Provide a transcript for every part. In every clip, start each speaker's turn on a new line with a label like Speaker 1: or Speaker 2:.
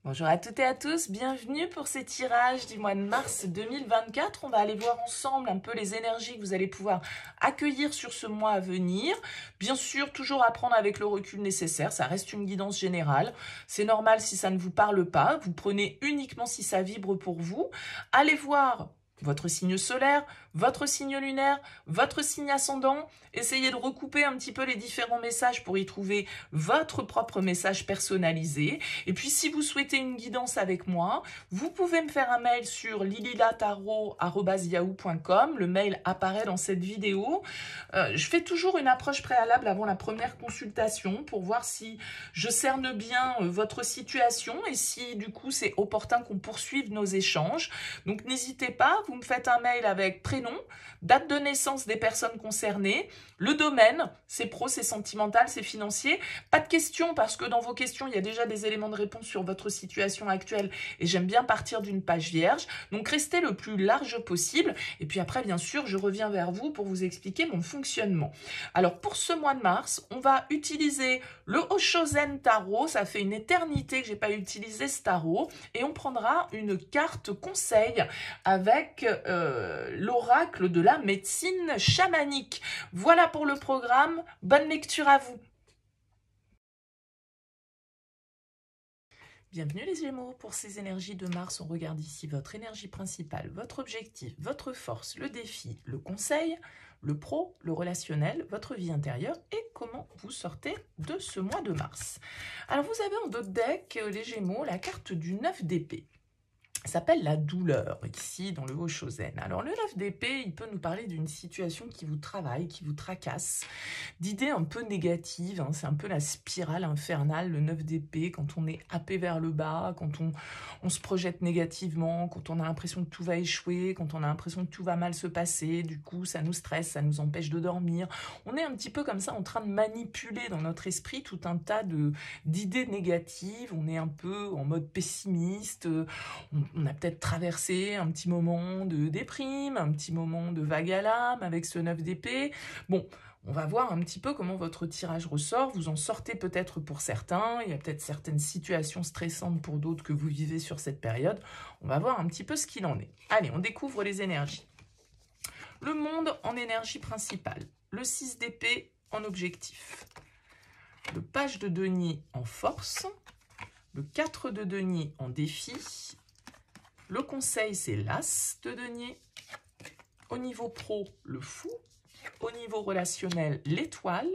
Speaker 1: Bonjour à toutes et à tous, bienvenue pour ces tirages du mois de mars 2024. On va aller voir ensemble un peu les énergies que vous allez pouvoir accueillir sur ce mois à venir. Bien sûr, toujours à prendre avec le recul nécessaire, ça reste une guidance générale. C'est normal si ça ne vous parle pas, vous prenez uniquement si ça vibre pour vous. Allez voir votre signe solaire, votre signe lunaire, votre signe ascendant. Essayez de recouper un petit peu les différents messages pour y trouver votre propre message personnalisé. Et puis, si vous souhaitez une guidance avec moi, vous pouvez me faire un mail sur lililataro@yahoo.com. Le mail apparaît dans cette vidéo. Je fais toujours une approche préalable avant la première consultation pour voir si je cerne bien votre situation et si, du coup, c'est opportun qu'on poursuive nos échanges. Donc, n'hésitez pas, vous me faites un mail avec prénom, date de naissance des personnes concernées, le domaine, c'est pro, c'est sentimental, c'est financier. Pas de questions parce que dans vos questions, il y a déjà des éléments de réponse sur votre situation actuelle et j'aime bien partir d'une page vierge. Donc, restez le plus large possible. Et puis après, bien sûr, je reviens vers vous pour vous expliquer mon fonctionnement. Alors, pour ce mois de mars, on va utiliser le Oshozen Tarot. Ça fait une éternité que je n'ai pas utilisé ce tarot. Et on prendra une carte conseil avec l'oracle de la médecine chamanique. Voilà pour le programme. Bonne lecture à vous. Bienvenue les Gémeaux, pour ces énergies de Mars, on regarde ici votre énergie principale, votre objectif, votre force, le défi, le conseil, le pro, le relationnel, votre vie intérieure et comment vous sortez de ce mois de Mars. Alors vous avez en dos de deck, les Gémeaux, la carte du 9 d'épée. Ça s'appelle la douleur, ici, dans le Oshozen. Alors, le 9 d'épée, il peut nous parler d'une situation qui vous travaille, qui vous tracasse, d'idées un peu négatives, hein. C'est un peu la spirale infernale, le 9 d'épée, quand on est happé vers le bas, quand on se projette négativement, quand on a l'impression que tout va échouer, quand on a l'impression que tout va mal se passer, du coup, ça nous stresse, ça nous empêche de dormir. On est un petit peu comme ça en train de manipuler dans notre esprit tout un tas d'idées négatives, on est un peu en mode pessimiste, on a peut-être traversé un petit moment de déprime, un petit moment de vague à l'âme avec ce 9 d'épée. Bon, on va voir un petit peu comment votre tirage ressort. Vous en sortez peut-être pour certains. Il y a peut-être certaines situations stressantes pour d'autres que vous vivez sur cette période. On va voir un petit peu ce qu'il en est. Allez, on découvre les énergies. Le monde en énergie principale. Le 6 d'épée en objectif. Le page de denier en force. Le 4 de denier en défi. Le conseil, c'est l'as de denier. Au niveau pro, le fou. Au niveau relationnel, l'étoile.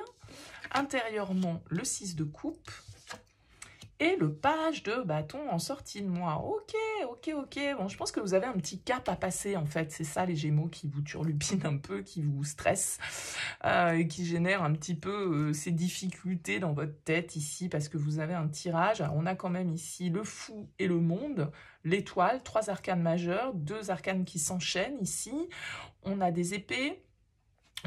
Speaker 1: Intérieurement, le 6 de coupe. Et le page de bâton en sortie de mois. Ok. Bon, je pense que vous avez un petit cap à passer, en fait. C'est ça, les Gémeaux, qui vous turlupinent un peu, qui vous stressent, et qui génèrent un petit peu ces difficultés dans votre tête ici, parce que vous avez un tirage. Alors, on a quand même ici le fou et le monde, l'étoile, 3 arcanes majeurs, 2 arcanes qui s'enchaînent ici. On a des épées,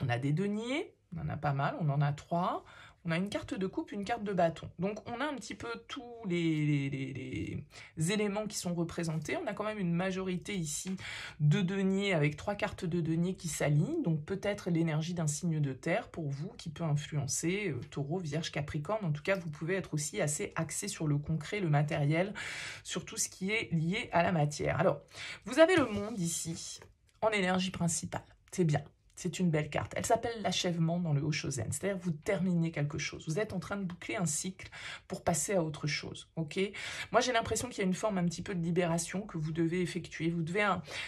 Speaker 1: on a des deniers, on en a pas mal, on en a 3. On a une carte de coupe, une carte de bâton. Donc, on a un petit peu tous les éléments qui sont représentés. On a quand même une majorité ici de deniers avec 3 cartes de deniers qui s'alignent. Donc, peut-être l'énergie d'un signe de terre pour vous qui peut influencer Taureau, Vierge, Capricorne. En tout cas, vous pouvez être aussi assez axé sur le concret, le matériel, sur tout ce qui est lié à la matière. Alors, vous avez le monde ici en énergie principale. C'est bien. C'est une belle carte. Elle s'appelle l'achèvement dans le Oshozen. C'est-à-dire vous terminez quelque chose. Vous êtes en train de boucler un cycle pour passer à autre chose. Ok. Moi, j'ai l'impression qu'il y a une forme un petit peu de libération que vous devez effectuer.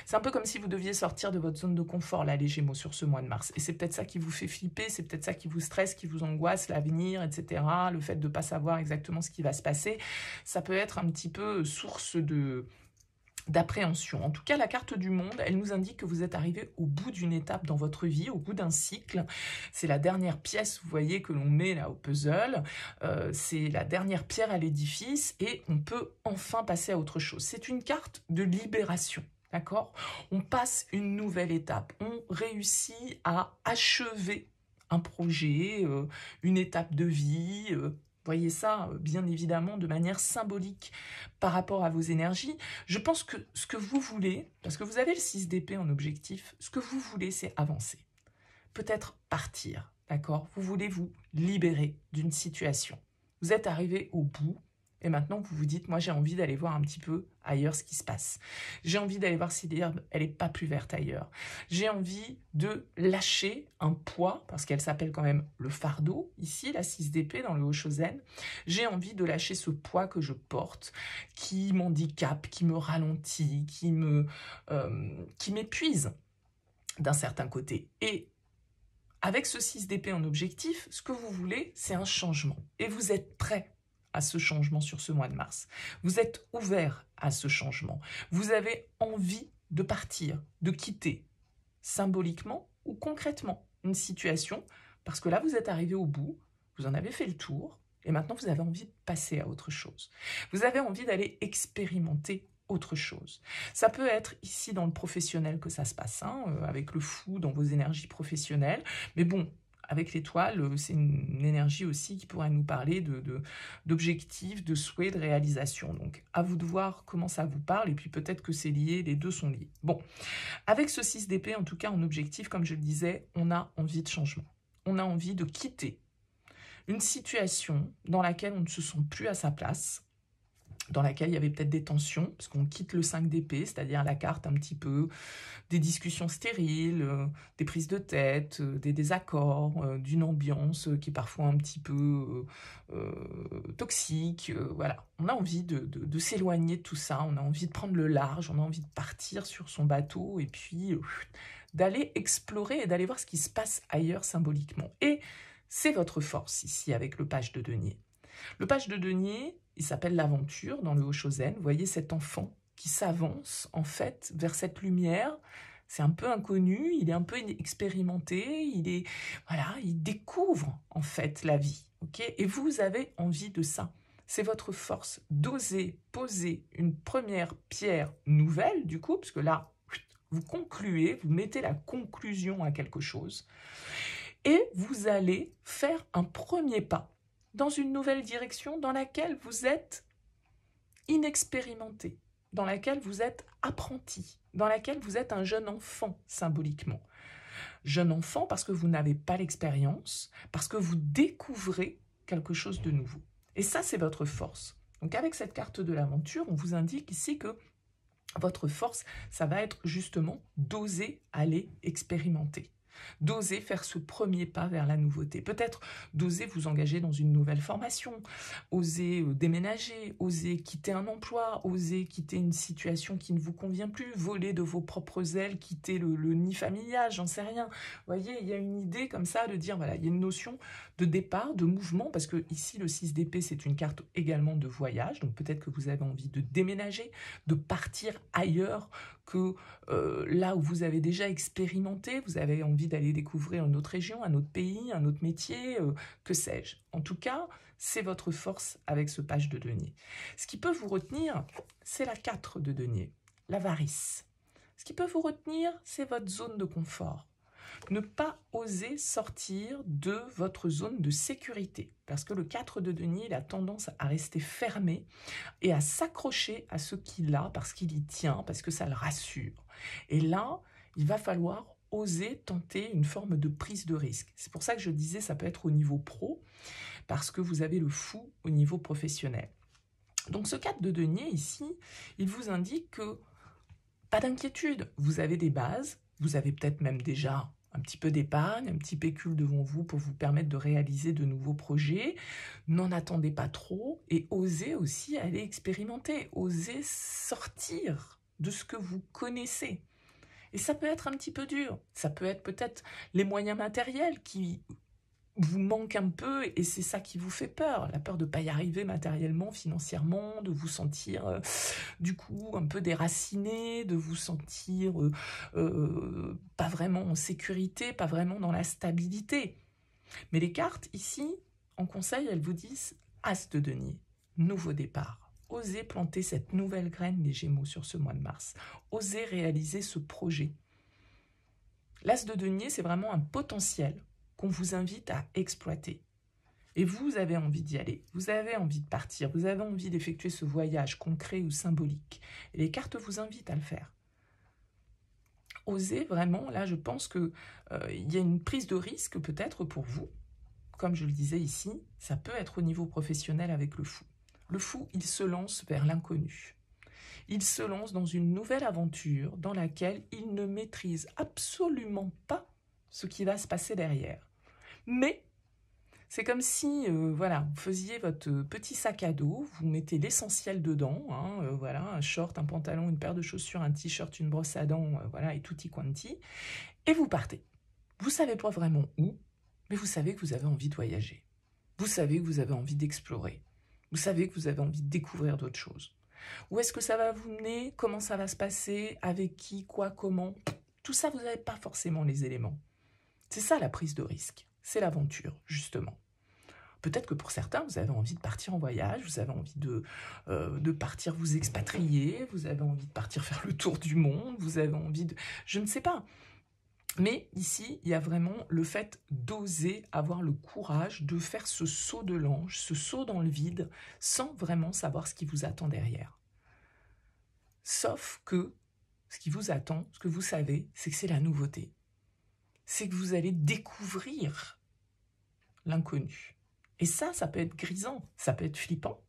Speaker 1: C'est un peu comme si vous deviez sortir de votre zone de confort, là, les Gémeaux, sur ce mois de mars. Et c'est peut-être ça qui vous fait flipper, c'est peut-être ça qui vous stresse, qui vous angoisse, l'avenir, etc. Le fait de ne pas savoir exactement ce qui va se passer. Ça peut être un petit peu source d'appréhension. En tout cas, la carte du monde, elle nous indique que vous êtes arrivé au bout d'une étape dans votre vie, au bout d'un cycle. C'est la dernière pièce, vous voyez, que l'on met là au puzzle. C'est la dernière pierre à l'édifice et on peut enfin passer à autre chose. C'est une carte de libération. D'accord? On passe une nouvelle étape. On réussit à achever un projet, une étape de vie. Voyez ça, bien évidemment, de manière symbolique par rapport à vos énergies. Je pense que ce que vous voulez, parce que vous avez le 6 d'épée en objectif, ce que vous voulez, c'est avancer. Peut-être partir, d'accord? Vous voulez vous libérer d'une situation. Vous êtes arrivé au bout Et maintenant, vous vous dites, moi, j'ai envie d'aller voir un petit peu ailleurs ce qui se passe. J'ai envie d'aller voir si l'herbe, elle n'est pas plus verte ailleurs. J'ai envie de lâcher un poids, parce qu'elle s'appelle quand même le fardeau, ici, la 6 d'épée dans le Hoshozen. J'ai envie de lâcher ce poids que je porte, qui m'handicape, qui me ralentit, qui m'épuise d'un certain côté. Et avec ce 6 d'épée en objectif, ce que vous voulez, c'est un changement. Et vous êtes prêt à ce changement sur ce mois de mars. Vous êtes ouvert à ce changement. Vous avez envie de partir, de quitter, symboliquement ou concrètement, une situation, parce que là, vous êtes arrivé au bout, vous en avez fait le tour, et maintenant, vous avez envie de passer à autre chose. Vous avez envie d'aller expérimenter autre chose. Ça peut être ici dans le professionnel que ça se passe, hein, avec le fou dans vos énergies professionnelles, mais bon, avec l'étoile, c'est une énergie aussi qui pourrait nous parler d'objectifs, de souhaits, de réalisation. Donc, à vous de voir comment ça vous parle, et puis peut-être que c'est lié, les deux sont liés. Bon, avec ce 6 d'épée, en tout cas en objectif, comme je le disais, on a envie de changement. On a envie de quitter une situation dans laquelle on ne se sent plus à sa place, dans laquelle il y avait peut-être des tensions, parce qu'on quitte le 5 d'épée, c'est-à-dire la carte un petit peu des discussions stériles, des prises de tête, des désaccords, d'une ambiance qui est parfois un petit peu toxique. Voilà, on a envie de s'éloigner de tout ça, on a envie de prendre le large, on a envie de partir sur son bateau et puis d'aller explorer et d'aller voir ce qui se passe ailleurs symboliquement. Et c'est votre force ici avec le page de denier. Le page de denier, il s'appelle l'aventure dans le Hoshozen. Vous voyez cet enfant qui s'avance en fait vers cette lumière. C'est un peu inconnu, il est un peu expérimenté, il découvre en fait la vie. Okay, et vous avez envie de ça. C'est votre force d'oser poser une première pierre nouvelle du coup, parce que là, vous concluez, vous mettez la conclusion à quelque chose. Et vous allez faire un premier pas dans une nouvelle direction dans laquelle vous êtes inexpérimenté, dans laquelle vous êtes apprenti, dans laquelle vous êtes un jeune enfant symboliquement. Jeune enfant parce que vous n'avez pas l'expérience, parce que vous découvrez quelque chose de nouveau. Et ça, c'est votre force. Donc avec cette carte de l'aventure, on vous indique ici que votre force, ça va être justement d'oser aller expérimenter, d'oser faire ce premier pas vers la nouveauté, peut-être d'oser vous engager dans une nouvelle formation, oser déménager, oser quitter un emploi, oser quitter une situation qui ne vous convient plus, voler de vos propres ailes, quitter le nid familial, j'en sais rien. Vous voyez, il y a une idée comme ça de dire, voilà, il y a une notion de départ, de mouvement, parce que ici, le 6 d'épée, c'est une carte également de voyage, donc peut-être que vous avez envie de déménager, de partir ailleurs que là où vous avez déjà expérimenté, vous avez envie d'aller découvrir une autre région, un autre pays, un autre métier, que sais-je. En tout cas, c'est votre force avec ce page de denier. Ce qui peut vous retenir, c'est la 4 de denier, l'avarice. Ce qui peut vous retenir, c'est votre zone de confort. Ne pas oser sortir de votre zone de sécurité, parce que le 4 de denier, il a tendance à rester fermé et à s'accrocher à ce qu'il a, parce qu'il y tient, parce que ça le rassure. Et là, il va falloir oser tenter une forme de prise de risque. C'est pour ça que je disais, ça peut être au niveau pro, parce que vous avez le fou au niveau professionnel. Donc ce 4 de denier ici, il vous indique que pas d'inquiétude, vous avez des bases, vous avez peut-être même déjà un petit peu d'épargne, un petit pécule devant vous pour vous permettre de réaliser de nouveaux projets. N'en attendez pas trop et osez aussi aller expérimenter, osez sortir de ce que vous connaissez. Et ça peut être un petit peu dur, ça peut être peut-être les moyens matériels qui vous manquent un peu et c'est ça qui vous fait peur, la peur de ne pas y arriver matériellement, financièrement, de vous sentir du coup un peu déraciné, de vous sentir pas vraiment en sécurité, pas vraiment dans la stabilité. Mais les cartes ici, en conseil, elles vous disent As de denier, nouveau départ. Osez planter cette nouvelle graine des Gémeaux sur ce mois de mars. Osez réaliser ce projet. L'As de denier, c'est vraiment un potentiel qu'on vous invite à exploiter. Et vous avez envie d'y aller, vous avez envie de partir, vous avez envie d'effectuer ce voyage concret ou symbolique. Et les cartes vous invitent à le faire. Osez vraiment, là je pense qu'il y a une prise de risque peut-être pour vous. Comme je le disais ici, ça peut être au niveau professionnel avec le fou. Le fou, il se lance vers l'inconnu. Il se lance dans une nouvelle aventure dans laquelle il ne maîtrise absolument pas ce qui va se passer derrière. Mais c'est comme si voilà, vous faisiez votre petit sac à dos, vous mettez l'essentiel dedans, hein, voilà, un short, un pantalon, une paire de chaussures, un t-shirt, une brosse à dents, voilà, et tutti quanti, et vous partez. Vous ne savez pas vraiment où, mais vous savez que vous avez envie de voyager. Vous savez que vous avez envie d'explorer. Vous savez que vous avez envie de découvrir d'autres choses. Où est-ce que ça va vous mener? Comment ça va se passer? Avec qui? Quoi? Comment? Tout ça, vous n'avez pas forcément les éléments. C'est ça la prise de risque. C'est l'aventure, justement. Peut-être que pour certains, vous avez envie de partir en voyage, vous avez envie de partir vous expatrier, vous avez envie de partir faire le tour du monde, vous avez envie de... Je ne sais pas. Mais ici, il y a vraiment le fait d'oser avoir le courage de faire ce saut de l'ange, ce saut dans le vide, sans vraiment savoir ce qui vous attend derrière. Sauf que ce qui vous attend, ce que vous savez, c'est que c'est la nouveauté. C'est que vous allez découvrir l'inconnu. Et ça peut être grisant, ça peut être flippant,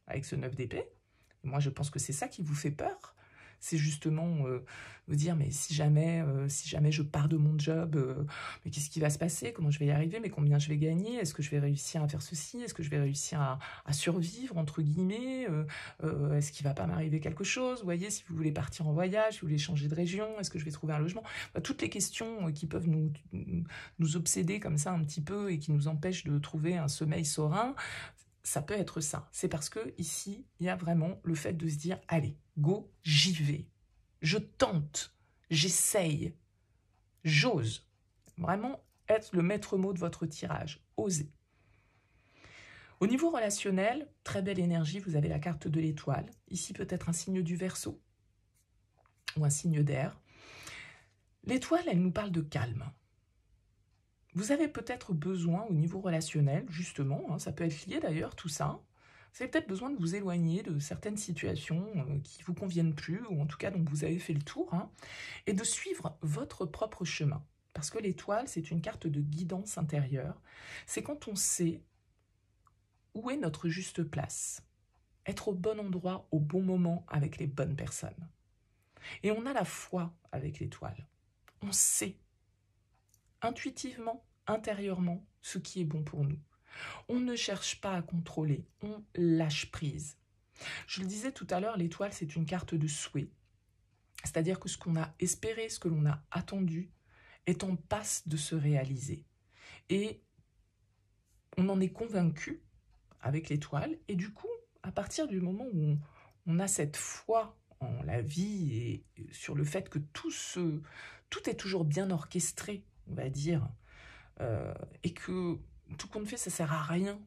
Speaker 1: avec ce 9 d'épée. Moi, je pense que c'est ça qui vous fait peur. C'est justement vous dire, mais si jamais je pars de mon job, mais qu'est-ce qui va se passer? Comment je vais y arriver? Mais combien je vais gagner? Est-ce que je vais réussir à faire ceci? Est-ce que je vais réussir à survivre, entre guillemets? Est-ce qu'il ne va pas m'arriver quelque chose? Vous voyez, si vous voulez partir en voyage, si vous voulez changer de région, est-ce que je vais trouver un logement? Enfin, toutes les questions qui peuvent nous obséder comme ça un petit peu et qui nous empêchent de trouver un sommeil serein, ça peut être ça. C'est parce que ici, il y a vraiment le fait de se dire, allez, go, j'y vais. Je tente, j'essaye, j'ose. Vraiment être le maître mot de votre tirage. Osez. Au niveau relationnel, très belle énergie, vous avez la carte de l'étoile. Ici, peut-être un signe du Verseau ou un signe d'air. L'étoile, elle nous parle de calme. Vous avez peut-être besoin au niveau relationnel, justement, hein, ça peut être lié d'ailleurs, tout ça. Vous avez peut-être besoin de vous éloigner de certaines situations qui ne vous conviennent plus, ou en tout cas dont vous avez fait le tour, hein, et de suivre votre propre chemin. Parce que l'étoile, c'est une carte de guidance intérieure. C'est quand on sait où est notre juste place. Être au bon endroit, au bon moment, avec les bonnes personnes. Et on a la foi avec l'étoile. On sait intuitivement, intérieurement, ce qui est bon pour nous. On ne cherche pas à contrôler, on lâche prise. Je le disais tout à l'heure, l'étoile, c'est une carte de souhait. C'est-à-dire que ce qu'on a espéré, ce que l'on a attendu, est en passe de se réaliser. Et on en est convaincu avec l'étoile. Et du coup, à partir du moment où on a cette foi en la vie et sur le fait que tout est toujours bien orchestré, on va dire, et que tout compte fait, ça sert à rien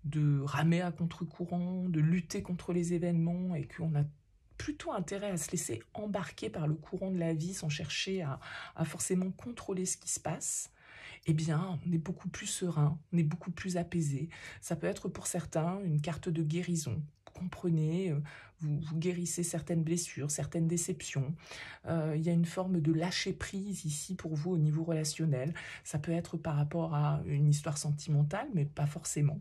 Speaker 1: de ramer à contre-courant, de lutter contre les événements, et qu'on a plutôt intérêt à se laisser embarquer par le courant de la vie sans chercher à forcément contrôler ce qui se passe, eh bien, on est beaucoup plus serein, on est beaucoup plus apaisé. Ça peut être pour certains une carte de guérison. Vous comprenez, vous guérissez certaines blessures, certaines déceptions. Il y a une forme de lâcher-prise ici pour vous au niveau relationnel. Ça peut être par rapport à une histoire sentimentale, mais pas forcément.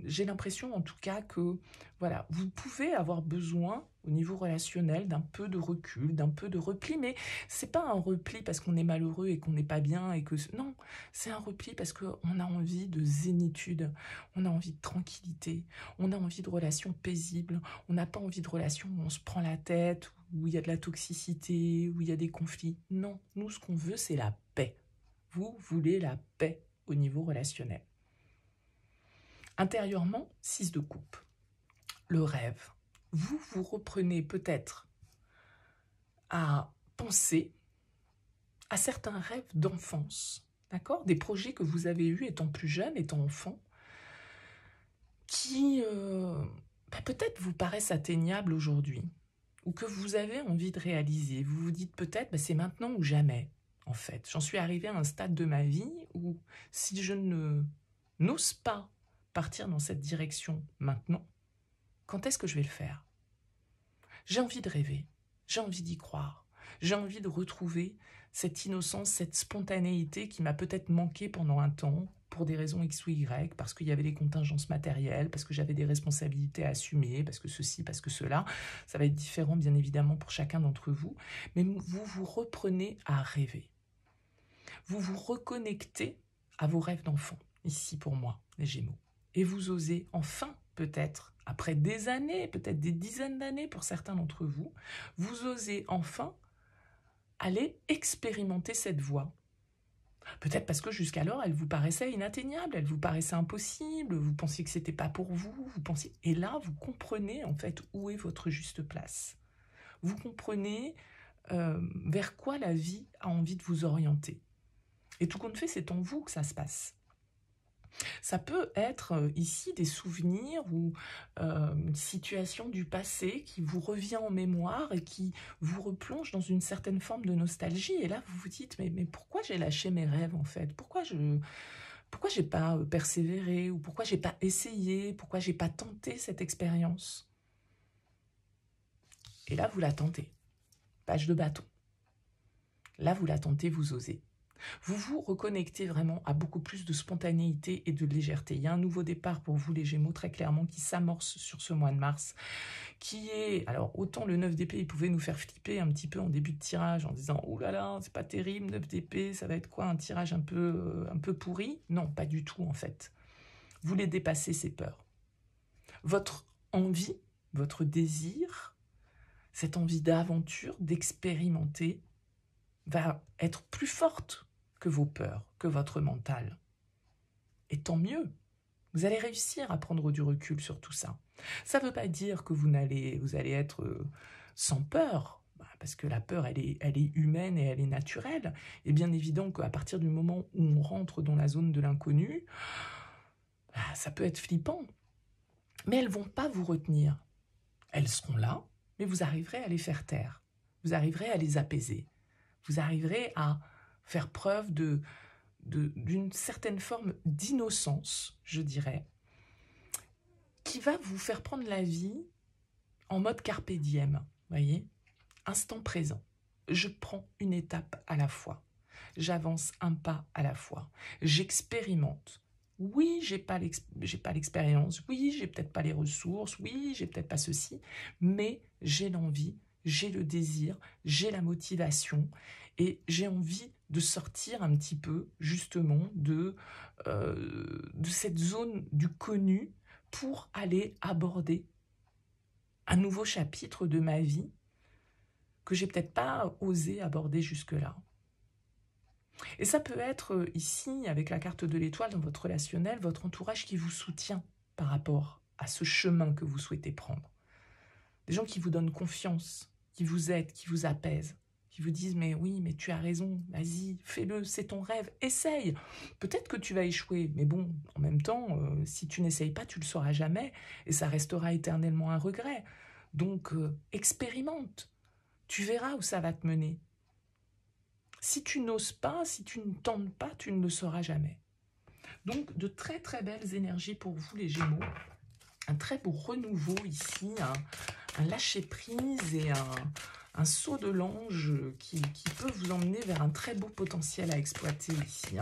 Speaker 1: J'ai l'impression en tout cas que voilà, vous pouvez avoir besoin au niveau relationnel d'un peu de recul, d'un peu de repli, mais c'est pas un repli parce qu'on est malheureux et qu'on n'est pas bien et que non, c'est un repli parce qu'on a envie de zénitude, on a envie de tranquillité, on a envie de relations paisibles, on n'a pas envie de relations où on se prend la tête, où il y a de la toxicité, où il y a des conflits. Non, nous ce qu'on veut c'est la paix. Vous voulez la paix au niveau relationnel. Intérieurement, 6 de coupe. Le rêve. Vous reprenez peut-être à penser à certains rêves d'enfance, d'accord? Des projets que vous avez eus étant plus jeune, étant enfant, qui peut-être vous paraissent atteignables aujourd'hui, ou que vous avez envie de réaliser. Vous vous dites peut-être, c'est maintenant ou jamais, en fait. J'en suis arrivée à un stade de ma vie où si je n'ose pas partir dans cette direction maintenant, quand est-ce que je vais le faire? J'ai envie de rêver, j'ai envie d'y croire, j'ai envie de retrouver cette innocence, cette spontanéité qui m'a peut-être manqué pendant un temps pour des raisons X ou Y, parce qu'il y avait des contingences matérielles, parce que j'avais des responsabilités à assumer, parce que ceci, parce que cela. Ça va être différent, bien évidemment, pour chacun d'entre vous. Mais vous vous reprenez à rêver. Vous vous reconnectez à vos rêves d'enfant, ici pour moi, les Gémeaux. Et vous osez enfin, peut-être, après des années, peut-être des dizaines d'années pour certains d'entre vous, vous osez enfin aller expérimenter cette voie. Peut-être parce que jusqu'alors, elle vous paraissait inatteignable, elle vous paraissait impossible, vous pensiez que c'était pas pour vous, et là, vous comprenez en fait où est votre juste place. Vous comprenez vers quoi la vie a envie de vous orienter. Et tout compte fait, c'est en vous que ça se passe. Ça peut être ici des souvenirs ou une situation du passé qui vous revient en mémoire et qui vous replonge dans une certaine forme de nostalgie. Et là, vous vous dites, mais pourquoi j'ai lâché mes rêves en fait? Pourquoi j'ai pas persévéré ou pourquoi j'ai pas essayé? Pourquoi j'ai pas tenté cette expérience? Et là, vous la tentez. Page de bâton. Là, vous la tentez, vous osez. Vous vous reconnectez vraiment à beaucoup plus de spontanéité et de légèreté. Il y a un nouveau départ pour vous, les Gémeaux, très clairement, qui s'amorce sur ce mois de mars, qui est... Alors, autant le 9 d'épée, il pouvait nous faire flipper un petit peu en début de tirage, en disant « Ouh là là, c'est pas terrible, 9 d'épée, ça va être quoi, un tirage un peu pourri ?» Non, pas du tout, en fait. Vous les dépassez, ces peurs. Votre envie, votre désir, cette envie d'aventure, d'expérimenter, va être plus forte que vos peurs, que votre mental. Et tant mieux, vous allez réussir à prendre du recul sur tout ça. Ça ne veut pas dire que vous allez être sans peur, parce que la peur, elle est humaine et elle est naturelle. Et bien évident qu'à partir du moment où on rentre dans la zone de l'inconnu, ça peut être flippant. Mais elles ne vont pas vous retenir. Elles seront là, mais vous arriverez à les faire taire. Vous arriverez à les apaiser. Vous arriverez à faire preuve d'une certaine forme d'innocence, je dirais, qui va vous faire prendre la vie en mode carpe diem, voyez, instant présent. Je prends une étape à la fois, j'avance un pas à la fois, j'expérimente. Oui, j'ai pas l'expérience, oui, j'ai peut-être pas les ressources, oui, j'ai peut-être pas ceci, mais j'ai l'envie, j'ai le désir, j'ai la motivation et j'ai envie de sortir un petit peu justement de cette zone du connu pour aller aborder un nouveau chapitre de ma vie que j'ai peut-être pas osé aborder jusque-là. Et ça peut être ici, avec la carte de l'étoile dans votre relationnel, votre entourage qui vous soutient par rapport à ce chemin que vous souhaitez prendre. Des gens qui vous donnent confiance, qui vous aident, qui vous apaisent, qui vous disent « mais oui, mais tu as raison, vas-y, fais-le, c'est ton rêve, essaye !» Peut-être que tu vas échouer, mais bon, en même temps, si tu n'essayes pas, tu ne le sauras jamais, et ça restera éternellement un regret. Donc, expérimente, tu verras où ça va te mener. Si tu n'oses pas, si tu ne tentes pas, tu ne le sauras jamais. Donc, de très très belles énergies pour vous, les Gémeaux. Un très beau renouveau ici, un lâcher-prise et un saut de l'ange qui peut vous emmener vers un très beau potentiel à exploiter ici.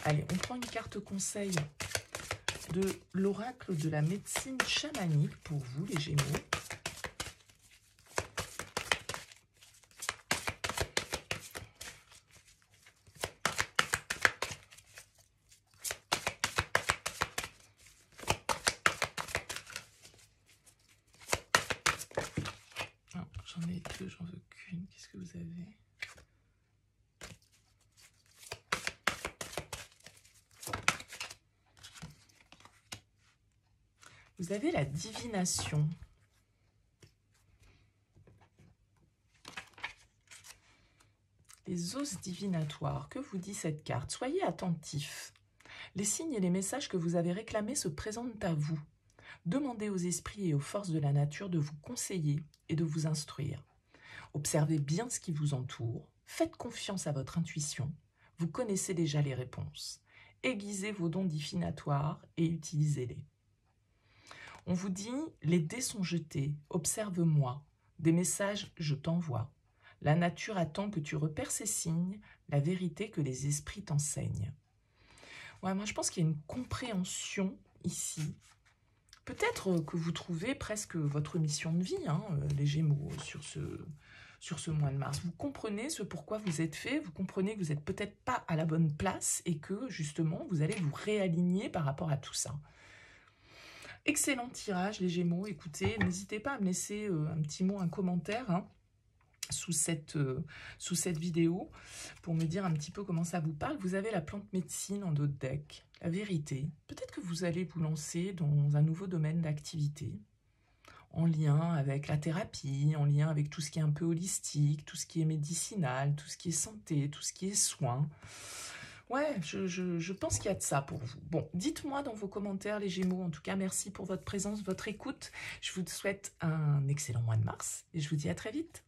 Speaker 1: Allez, on prend une carte conseil de l'oracle de la médecine chamanique pour vous, les Gémeaux. J'en ai deux, j'en veux qu'une. Qu'est-ce que vous avez? Vous avez la divination. Les os divinatoires. Que vous dit cette carte? Soyez attentifs. Les signes et les messages que vous avez réclamés se présentent à vous. Demandez aux esprits et aux forces de la nature de vous conseiller et de vous instruire. Observez bien ce qui vous entoure. Faites confiance à votre intuition. Vous connaissez déjà les réponses. Aiguisez vos dons divinatoires et utilisez-les. On vous dit, les dés sont jetés, observe-moi, des messages je t'envoie. La nature attend que tu repères ces signes, la vérité que les esprits t'enseignent. Ouais, moi, je pense qu'il y a une compréhension ici. Peut-être que vous trouvez presque votre mission de vie, hein, les Gémeaux, sur ce mois de mars. Vous comprenez ce pourquoi vous êtes fait, vous comprenez que vous n'êtes peut-être pas à la bonne place et que, justement, vous allez vous réaligner par rapport à tout ça. Excellent tirage, les Gémeaux. Écoutez, n'hésitez pas à me laisser un petit mot, un commentaire, hein, sous cette vidéo pour me dire un petit peu comment ça vous parle. Vous avez la plante médecine en dos de deck, la vérité. Peut-être que vous allez vous lancer dans un nouveau domaine d'activité en lien avec la thérapie, en lien avec tout ce qui est un peu holistique, tout ce qui est médicinal, tout ce qui est santé, tout ce qui est soins. Ouais, je pense qu'il y a de ça pour vous. Bon, dites-moi dans vos commentaires, les Gémeaux. En tout cas, merci pour votre présence, votre écoute. Je vous souhaite un excellent mois de mars et je vous dis à très vite.